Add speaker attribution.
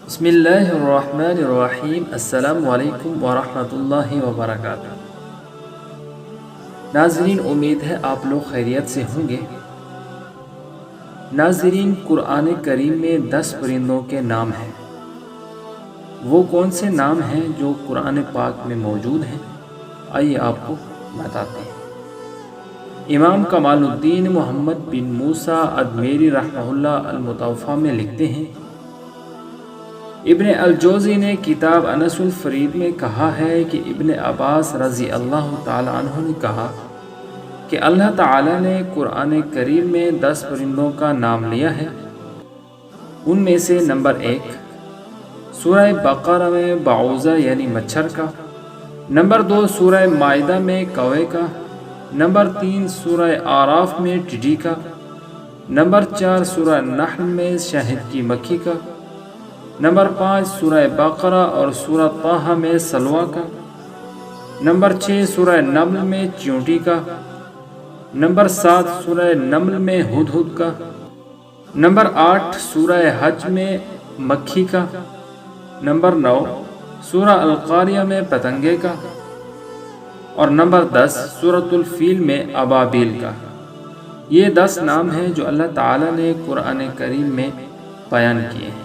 Speaker 1: بسم اللہ الرحمن الرحیم۔ السلام علیکم ورحمۃ اللہ وبرکاتہ۔ ناظرین، امید ہے آپ لوگ خیریت سے ہوں گے۔ ناظرین، قرآن کریم میں 10 پرندوں کے نام ہیں۔ وہ کون سے نام ہیں جو قرآن پاک میں موجود ہیں؟ آئیے آپ کو بتاتے ہیں۔ امام کمال الدین محمد بن موسیٰ ادمیری رحمہ اللہ المتوفیٰ میں لکھتے ہیں، ابن الجوزی نے کتاب انس الفرید میں کہا ہے کہ ابن عباس رضی اللہ تعالی عنہ نے کہا کہ اللہ تعالی نے قرآن کریم میں 10 پرندوں کا نام لیا ہے۔ ان میں سے نمبر 1 سورہ بقرہ میں بعوضہ یعنی مچھر کا، نمبر 2 سورہ مائدہ میں کوے کا، نمبر 3 سورہ اعراف میں ٹڈی کا، نمبر 4 سورہ نحل میں شہد کی مکھی کا، نمبر 5 سورہ بقرہ اور سورہ طٰہٰ میں سلویٰ کا، نمبر 6 سورہ نمل میں چیونٹی کا، نمبر 7 سورہ نمل میں ہدہد کا، نمبر 8 سورہ حج میں مکھی کا، نمبر 9 سورہ القاریہ میں پتنگے کا، اور نمبر 10 سورۃ الفیل میں ابابیل کا۔ یہ 10 نام ہیں جو اللہ تعالی نے قرآن کریم میں بیان کیے ہیں۔